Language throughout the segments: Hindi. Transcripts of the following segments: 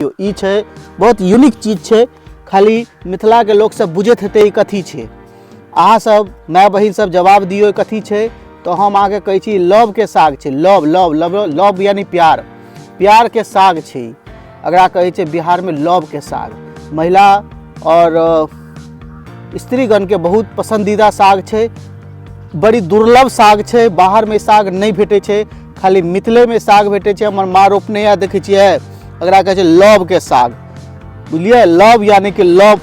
ई छै बहुत यूनिक चीज छै, खाली मिथिला के लोग सब बुझैत हेतै ई कथी छै। अहाँ सब माय बहिन सब जवाब दियौ ई कथी छै, तो हम आगे कहै छी लव के साग छै। लव लव लव लव यानी प्यार, प्यार के साग छै। एकरा कहै छै बिहार में लव के साग। महिला और स्त्रीगण के बहुत पसंदीदा साग छै, बड़ी दुर्लभ साग छै। बाहर में साग नहीं भेटै छै, खाली मिथिले में साग भेटै छै। हमर माँ रोपने या देखै छियै, एकरा कहै छै लव के साग, बुझलिए। लव यानी कि लव,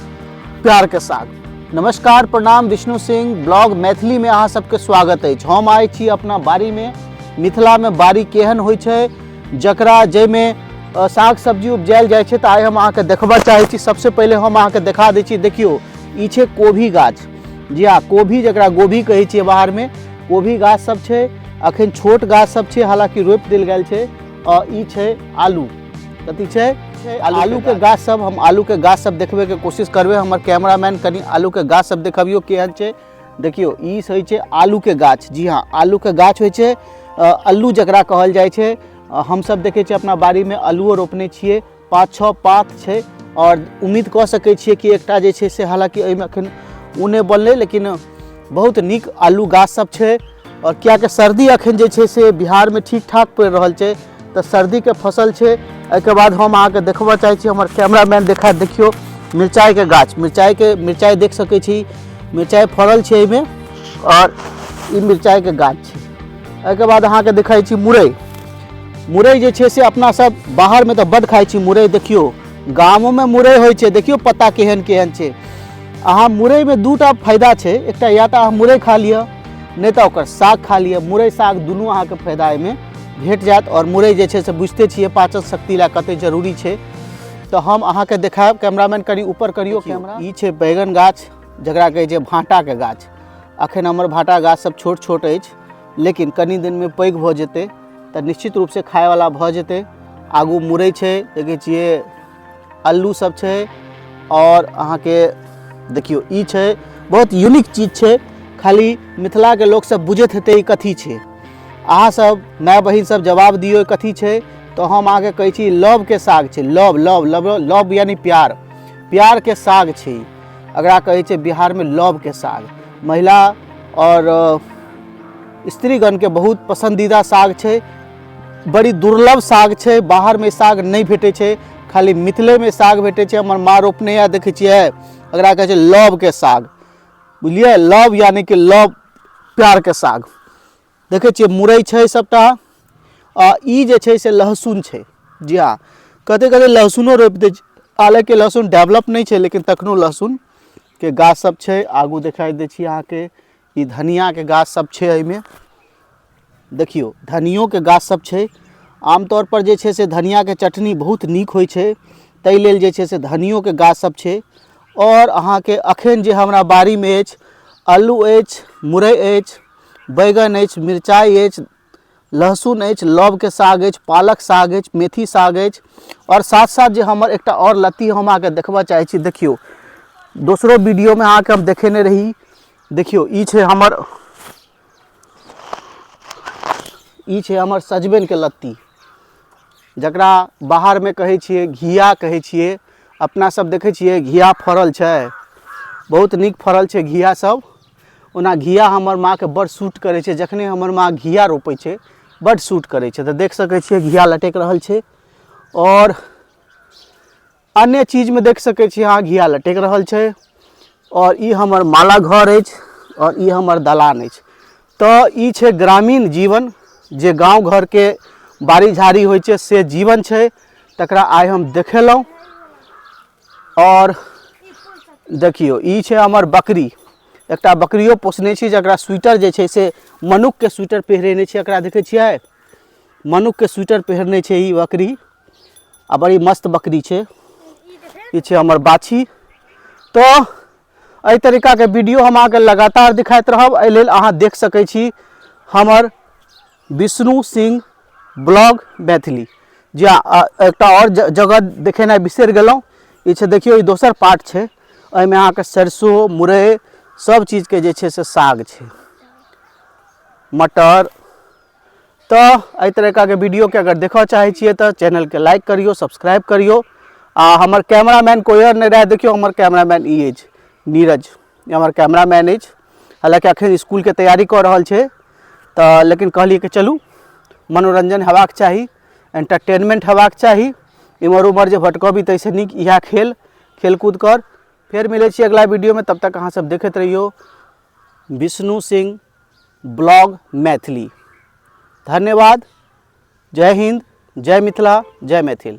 प्यार के साग। नमस्कार, प्रणाम, विष्णु सिंह ब्लॉग मैथिली में अहाँ सबके स्वागत है। हम आए छी अपना बाड़ी में। मिथिला में बाड़ी केहन होइ छै, जकरा जैमे साग सब्जी उपजायल जाइ छै, तऽ आइ हम अहाँके देखबा चाहै छी। सबसे पहले हम अहाँके देखा दै छी, देखियो ई छै कोभी गाछ। जी हाँ, कोभी जकरा गोभी कहै छियै बाहर में, कोभी गाछ सब छै। अखन छोट गाछ सब छै, हालांकि रोपि देल गेल छै। और ई छै आलू, कथी छै आलू के गाछ सब। हम आलू के गाछ सब देखबे के कोशिश करबे। हमर कैमरामैन कनी आलू के गाछ सब देखबियो केहन छै। देखियो ई होइ छै आलू के गाछ। जी हाँ, आलू के गाछ होइ छै, अल्लू जकरा कहल जाइ छै। हम सब देखे छियै अपना बाड़ी में आलूओ रोपने छियै। 5-6 पात छै, और उम्मीद कऽ सकै छियै कि एकटा जे छै से, हालांकि एहिमे एखन उने बनलै, लेकिन बहुत नीक आलू गाछ सब छै। और कियाकि सर्दी अखन जे छै से बिहार में ठीक ठाक पड़ि रहल छै, तऽ सर्दी के फसल छै। एहिके बाद हम अहाँके देखबा चाहै छी, हमर कैमरामैन देखा, देखियो मिरचाई के गाछ। मिरचाई देख सकै छी, मिरचाई फड़ल छै एहिमे, और ई मिरचाई के गाछ छै। एहिके बाद अहाँके देखाइ छी मुरई। मुरई जे छै से अपना सब बाहर में तऽ बड्ड खाइ छी मुरई। देखियो गामों में मुरई होइ छै, देखियो पत्ता केहन केहन छै। अहाँ मुरई में दूटा फायदा छै, एकटा या तऽ अहाँ मुरई खा लिअ, नहीं तो ओकर साग खा लिअ। मुरई साग दुनू अहाँके फायदा एहिमे भेट जायत। और मुरई जे छै से बुझते छियै पाचन शक्ति ला कते जरूरी छै। तो हम अहाँके देखायब, कैमरामैन कनी ऊपर करियो कैमरा। ई छै बैगन गाछ, जकरा कहै छै भाटा के गाछ। अखन हमर भाटा गाछ सब छोट छोट अछि, लेकिन कनी दिन में पैघ भऽ जेतै, तऽ निश्चित रूप से खाय वाला भऽ जेतै। आगू मुरई छै, देखै छियै अल्लू सब छै। और अहाँके देखियो ई छै बहुत यूनिक चीज छै, खाली मिथिला के लोग सब बुझैत हेतै ई कथी छै। अहाँ सब माय बहिन सब जवाब दियौ कथी छै, तो हम आगे कहै छी लव के साग छै। लव लव लव लव यानी प्यार, प्यार के साग छै। एकरा कहै छै बिहार में लव के साग। महिला और स्त्रीगण के बहुत पसंदीदा साग छै, बड़ी दुर्लभ साग छै। बाहर में साग नहीं भेटै छै, खाली मिथिले में साग भेटै छै। हमर माँ रोपने या देखै छियै, एकरा कहै छै लव के साग, बुझलिए। लव यानी कि लव, प्यार के साग। देखे छियै मुरई छै सबटा। ई जे छै से लहसुन छै। जी हाँ, कते कते लहसुनो रोपि दै छै, हालांकि लहसुन डेवलप नहीं छै, लेकिन तखनो लहसुन के गाछ सब छै। आगू देखाई दै छी अहाँके, ई धनिया के गाछ सब छै। एहिमे देखियो धनियो के गाछ सब छै। आमतौर पर जे छै से धनिया के चटनी बहुत नीक होइ छै, ताहि लेल जे छै से धनियो के गाछ सब छै। और अहाँके अखन जे हमरा बाड़ी में अछि, आलू अछि, मुरई अछि, बैगन अछि, मिरचाई अछि, लहसुन अछि, लव के साग अछि, पालक साग अछि, मेथी साग अछि। और साथ साथ जे हमर एकटा और लत्ती हम अहाँके देखबा चाहै छी, देखियो दोसरो वीडियो में अहाँके हम देखेने रही। देखियो ई छै हमर सजमनि के लत्ती, जकरा बाहर में कहै छियै घिया कहै छियै। अपना सब देखै छियै घिया फड़ल छै, बहुत नीक फड़ल छै घिया सब। ओना घिया हमर माँ के बड़ सूट करै छै, जखने हमर माँ घिया रोपै छै बड़ सूट करै छै। तऽ देख सकै छियै घिया लटक रहल छै। और अन्य चीज में देख सकै छियै अहाँ घिया लटक रहल छै। और ई हमर माला घर अछि, और ई हमर दलान अछि। तऽ ई छै ग्रामीण जीवन, जे गांव घर के बाड़ी झाड़ी होइ छै से जीवन छै, तकरा आइ हम देखेलहुँ। और देखियो ई छै हमर बकरी। एकटा बकरियो पोसने छी, जकरा स्वेटर जे छै से मनुख के स्वेटर पहिरेने छै। एकरा देखै छियै, मनुख के स्वेटर पहिरने छै ई बकरी, आ बड़ी मस्त बकरी छै। ई छै हमर बाछी। तो एहि तरीका के वीडियो हम अहाँके लगातार दिखाइत रहब। एहि लेल अहाँ देख सकै छी हमर विष्णु सिंह ब्लॉग मैथिली। जी हाँ, एकटा और जगह देखेनाइ बिसरि गेलहुँ। ई छै देखियो, ई दोसर पार्ट छै। एहिमे अहाँके सरसों, मुरई सब चीज के जे छै से साग छै, मटर। तो एहि तरीका के वीडियो के अगर देखऽ चाहै छियै तऽ चैनल के लाइक करियो, सब्सक्राइब करियो। आ हमर कैमरामैन कोई और नहीं रहे, देखियो हमर कैमरामैन ई अछि नीरज, ई हमर कैमरामैन अछि। हालांकि अखन स्कूल के तैयारी कर रहल छै, तो लेकिन कहलिए कि चलू मनोरंजन हेबाक चाही, एंटरटेनमेंट हेबाक चाही, इमहर उमहर जे भटकबी तैसे नीक इएह खेलकूद कर। फिर मिले छी अगला वीडियो में, तब तक अहाँ सब देखते रहियो विष्णु सिंह ब्लॉग मैथिली। धन्यवाद। जय हिंद, जय मिथिला, जय मैथिल।